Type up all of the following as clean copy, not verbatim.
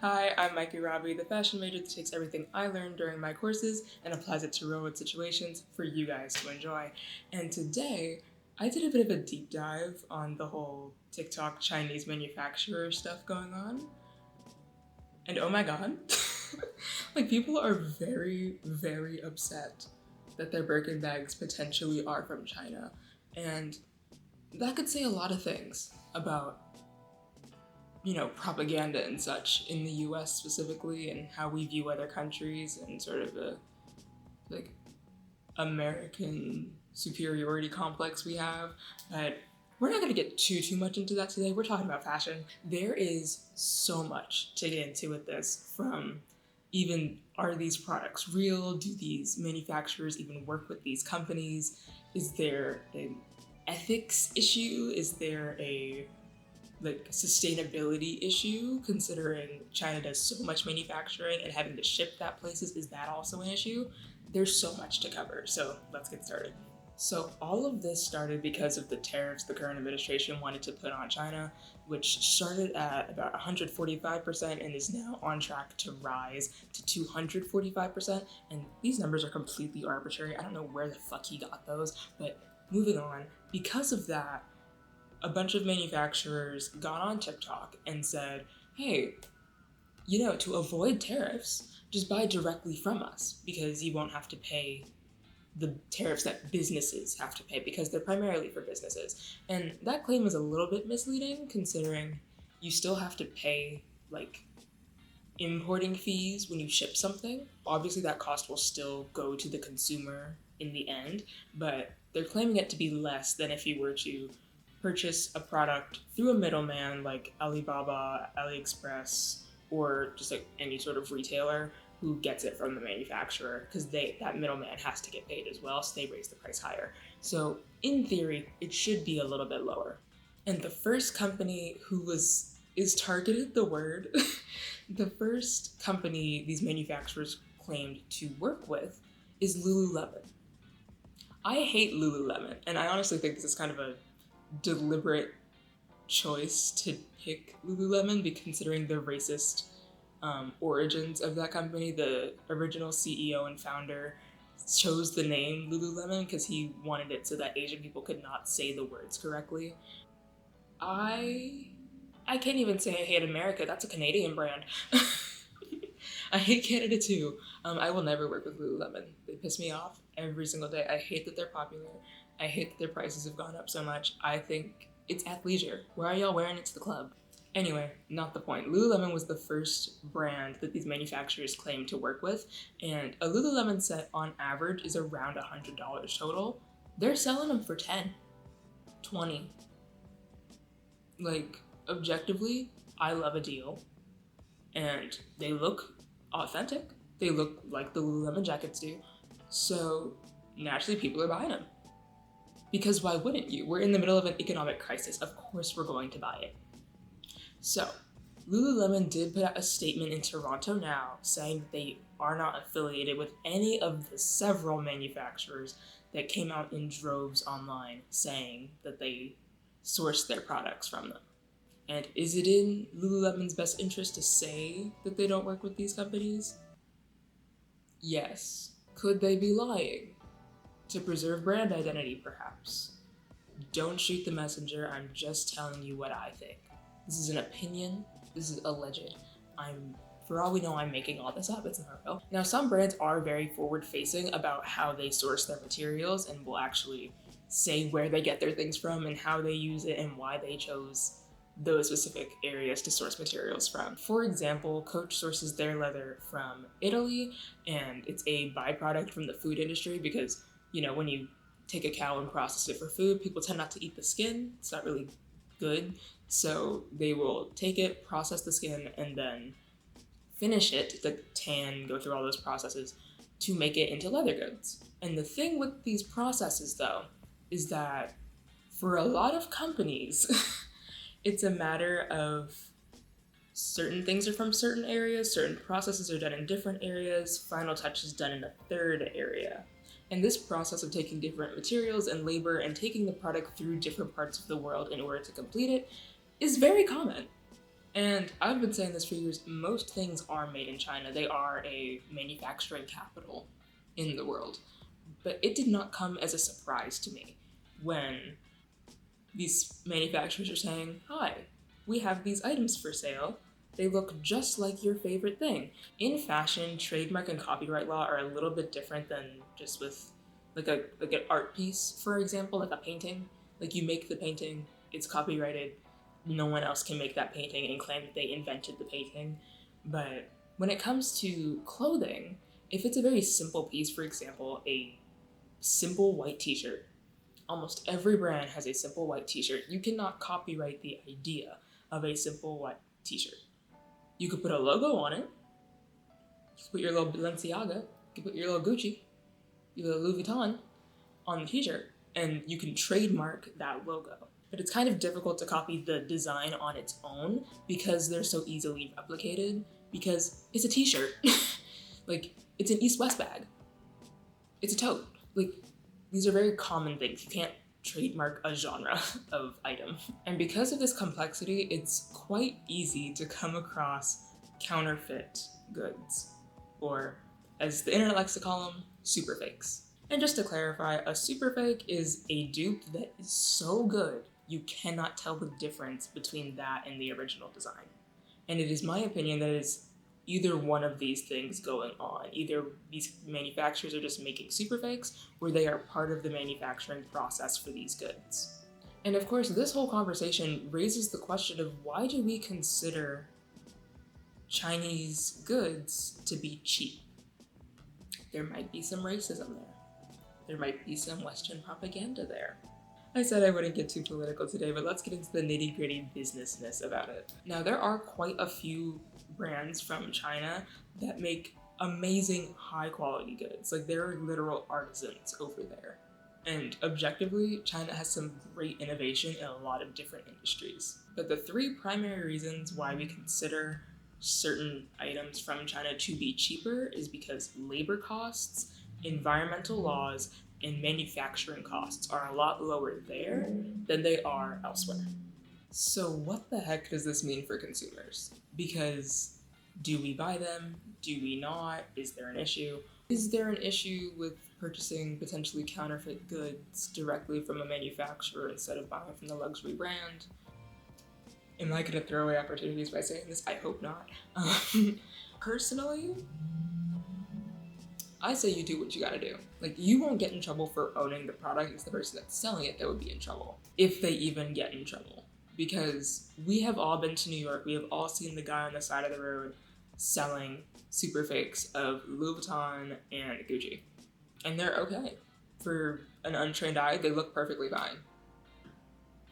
Hi, I'm Mikey Robbie, the fashion major that takes everything I learned during my courses and applies it to real-world situations for you guys to enjoy. And today, I did a bit of a deep dive on the whole TikTok Chinese manufacturer stuff going on. And oh my god, like people are very, very upset that their Birkin bags potentially are from China. And that could say a lot of things about propaganda and such in the US specifically, and how we view other countries and sort of the like American superiority complex we have. But we're not going to get too much into that today. We're talking about fashion. There is so much to get into with this, from even, are these products real? Do these manufacturers even work with these companies? Is there an ethics issue? Is there a sustainability issue, considering China does so much manufacturing and having to ship that places? Is that also an issue? There's so much to cover, so let's get started. So all of this started because of the tariffs the current administration wanted to put on China, which started at about 145% and is now on track to rise to 245%. And these numbers are completely arbitrary. I don't know where the fuck he got those, but moving on. Because of that, a bunch of manufacturers got on TikTok and said, hey, to avoid tariffs, just buy directly from us, because you won't have to pay the tariffs that businesses have to pay, because they're primarily for businesses. And that claim is a little bit misleading, considering you still have to pay importing fees when you ship something. Obviously that cost will still go to the consumer in the end, but they're claiming it to be less than if you were to purchase a product through a middleman like Alibaba, AliExpress, or just any sort of retailer who gets it from the manufacturer, because that middleman has to get paid as well, so they raise the price higher. So in theory, it should be a little bit lower. And the first company is targeted the word, the first company these manufacturers claimed to work with is Lululemon. I hate Lululemon, and I honestly think this is kind of a deliberate choice to pick Lululemon, considering the racist origins of that company. The original CEO and founder chose the name Lululemon because he wanted it so that Asian people could not say the words correctly. I can't even say I hate America. That's a Canadian brand. I hate Canada too. I will never work with Lululemon. They piss me off every single day. I hate that they're popular. I hate that their prices have gone up so much. I think it's athleisure. Why are y'all wearing it to the club? Anyway, not the point. Lululemon was the first brand that these manufacturers claimed to work with, and a Lululemon set on average is around $100 total. They're selling them for 10, 20. Objectively, I love a deal, and they look authentic. They look like the Lululemon jackets do, so naturally people are buying them. Because why wouldn't you? We're in the middle of an economic crisis. Of course we're going to buy it. So, Lululemon did put out a statement in Toronto Now saying that they are not affiliated with any of the several manufacturers that came out in droves online saying that they source their products from them. And is it in Lululemon's best interest to say that they don't work with these companies? Yes. Could they be lying? To preserve brand identity, perhaps. Don't shoot the messenger. I'm just telling you what I think. This is an opinion. This is alleged. For all we know, I'm making all this up. It's not real. Now, some brands are very forward-facing about how they source their materials and will actually say where they get their things from and how they use it and why they chose those specific areas to source materials from. For example, Coach sources their leather from Italy, and it's a byproduct from the food industry because when you take a cow and process it for food, people tend not to eat the skin. It's not really good. So they will take it, process the skin, and then finish it, the tan, go through all those processes to make it into leather goods. And the thing with these processes, though, is that for a lot of companies, it's a matter of certain things are from certain areas, certain processes are done in different areas, final touches done in a third area. And this process of taking different materials and labor and taking the product through different parts of the world in order to complete it is very common. And I've been saying this for years, most things are made in China. They are a manufacturing capital in the world. But it did not come as a surprise to me when these manufacturers are saying, hi, we have these items for sale. They look just like your favorite thing. In fashion, trademark and copyright law are a little bit different than just with like an art piece, for example, like a painting. Like you make the painting, it's copyrighted. No one else can make that painting and claim that they invented the painting. But when it comes to clothing, if it's a very simple piece, for example, a simple white t-shirt, almost every brand has a simple white t-shirt. You cannot copyright the idea of a simple white t-shirt. You could put a logo on it. You could put your little Balenciaga. You could put your little Gucci, your little Louis Vuitton on the t-shirt, and you can trademark that logo. But it's kind of difficult to copy the design on its own because they're so easily replicated, because it's a t-shirt. Like, it's an East-West bag. It's a tote. Like, these are very common things. You can't trademark a genre of item. And because of this complexity, it's quite easy to come across counterfeit goods, or as the internet likes to call them, superfakes. And just to clarify, a superfake is a dupe that is so good you cannot tell the difference between that and the original design. And it is my opinion that it's either one of these things going on. Either these manufacturers are just making superfakes, or they are part of the manufacturing process for these goods. And of course, this whole conversation raises the question of why do we consider Chinese goods to be cheap? There might be some racism there. There might be some Western propaganda there. I said I wouldn't get too political today, but let's get into the nitty-gritty businessness about it. Now, there are quite a few brands from China that make amazing high-quality goods. Like, there are literal artisans over there. And objectively, China has some great innovation in a lot of different industries. But the three primary reasons why we consider certain items from China to be cheaper is because labor costs, environmental laws, and manufacturing costs are a lot lower there than they are elsewhere. So what the heck does this mean for consumers? Because do we buy them? Do we not? Is there an issue? Is there an issue with purchasing potentially counterfeit goods directly from a manufacturer instead of buying from the luxury brand? Am I gonna throw away opportunities by saying this? I hope not. Personally, I say you do what you gotta do. Like, you won't get in trouble for owning the product. It's the person that's selling it that would be in trouble, if they even get in trouble. Because we have all been to New York, we have all seen the guy on the side of the road selling superfakes of Louis Vuitton and Gucci. And they're okay. For an untrained eye, they look perfectly fine.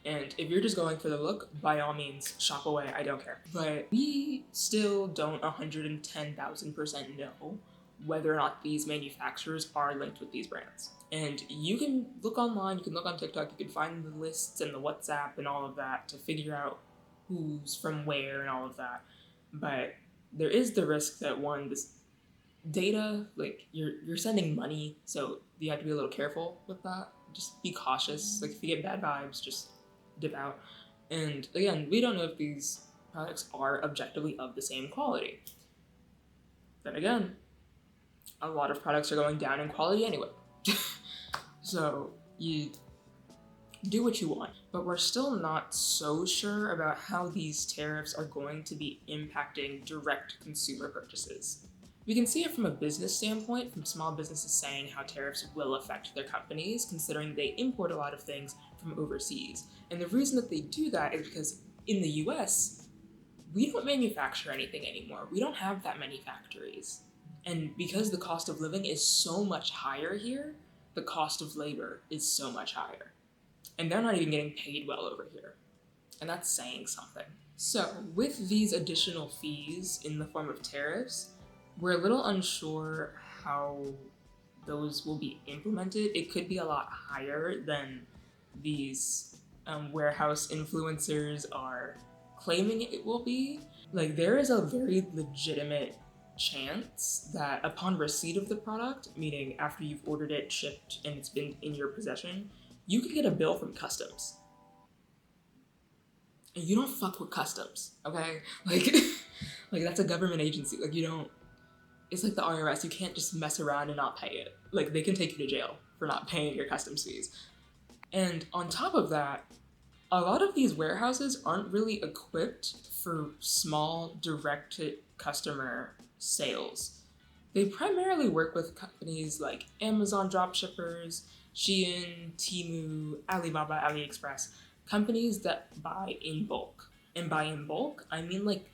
And if you're just going for the look, by all means, shop away, I don't care. But we still don't 110,000% know whether or not these manufacturers are linked with these brands. And you can look online, you can look on TikTok, you can find the lists and the WhatsApp and all of that to figure out who's from where and all of that. But there is the risk that one, this data, like you're sending money, so you have to be a little careful with that. Just be cautious. Like if you get bad vibes, just dip out. And again, we don't know if these products are objectively of the same quality. Then again, a lot of products are going down in quality anyway. So you do what you want, but we're still not so sure about how these tariffs are going to be impacting direct consumer purchases. We can see it from a business standpoint, from small businesses saying how tariffs will affect their companies, considering they import a lot of things from overseas. And the reason that they do that is because in the US, we don't manufacture anything anymore. We don't have that many factories. And because the cost of living is so much higher here, the cost of labor is so much higher. And they're not even getting paid well over here. And that's saying something. So with these additional fees in the form of tariffs, we're a little unsure how those will be implemented. It could be a lot higher than these warehouse influencers are claiming it will be. Like, there is a very legitimate chance that upon receipt of the product, meaning after you've ordered it, shipped, and it's been in your possession, you could get a bill from customs. And you don't fuck with customs, okay? Like, like that's a government agency. Like you don't, it's like the IRS. You can't just mess around and not pay it. Like they can take you to jail for not paying your customs fees. And on top of that, a lot of these warehouses aren't really equipped for small direct to customer sales. They primarily work with companies like Amazon dropshippers, Shein, Temu, Alibaba, AliExpress, companies that buy in bulk. And by in bulk, I mean like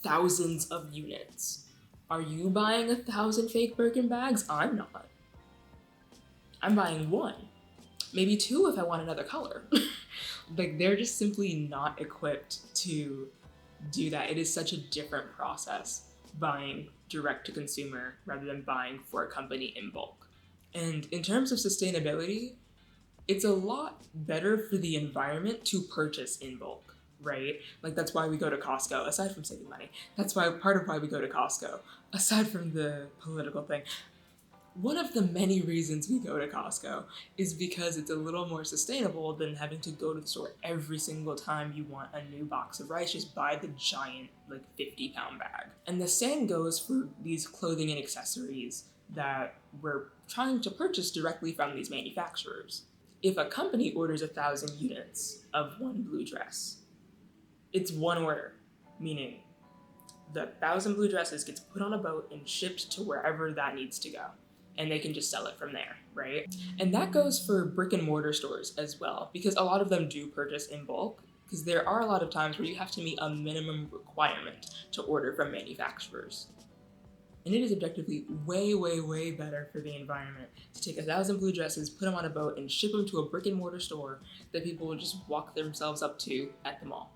thousands of units. Are you buying 1,000 fake Birkin bags? I'm not. I'm buying one, maybe two if I want another color. Like they're just simply not equipped to do that. It is such a different process buying direct to consumer rather than buying for a company in bulk. And in terms of sustainability, it's a lot better for the environment to purchase in bulk, right? Like that's why we go to Costco, aside from saving money. That's why part of why we go to Costco, aside from the political thing. One of the many reasons we go to Costco is because it's a little more sustainable than having to go to the store every single time you want a new box of rice. Just buy the giant, like 50-pound bag. And the same goes for these clothing and accessories that we're trying to purchase directly from these manufacturers. If a company orders 1,000 units of one blue dress, it's one order, meaning the 1,000 blue dresses gets put on a boat and shipped to wherever that needs to go. And they can just sell it from there, right? And that goes for brick and mortar stores as well, because a lot of them do purchase in bulk, because there are a lot of times where you have to meet a minimum requirement to order from manufacturers. And it is objectively way, way, way better for the environment to take 1,000 blue dresses, put them on a boat, and ship them to a brick and mortar store that people will just walk themselves up to at the mall,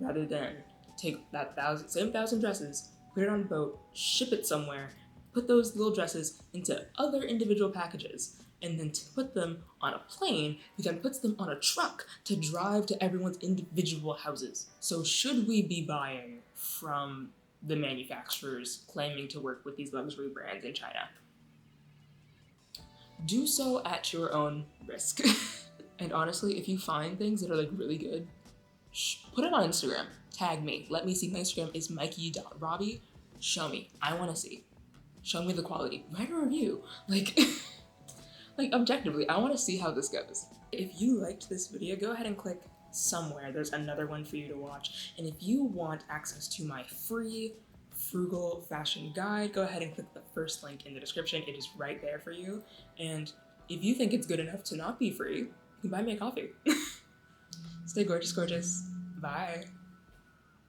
rather than take that same 1,000 dresses, put it on a boat, ship it somewhere, put those little dresses into other individual packages, and then to put them on a plane, who then puts them on a truck to drive to everyone's individual houses. So should we be buying from the manufacturers claiming to work with these luxury brands in China? Do so at your own risk. And honestly, if you find things that are like really good, put it on Instagram. Tag me. Let me see. My Instagram is mikey.robbie. Show me. I want to see. Show me the quality. Write a review. Like objectively, I want to see how this goes. If you liked this video, go ahead and click somewhere. There's another one for you to watch. And if you want access to my free frugal fashion guide, go ahead and click the first link in the description. It is right there for you. And if you think it's good enough to not be free, you can buy me a coffee. Stay gorgeous, gorgeous. Bye.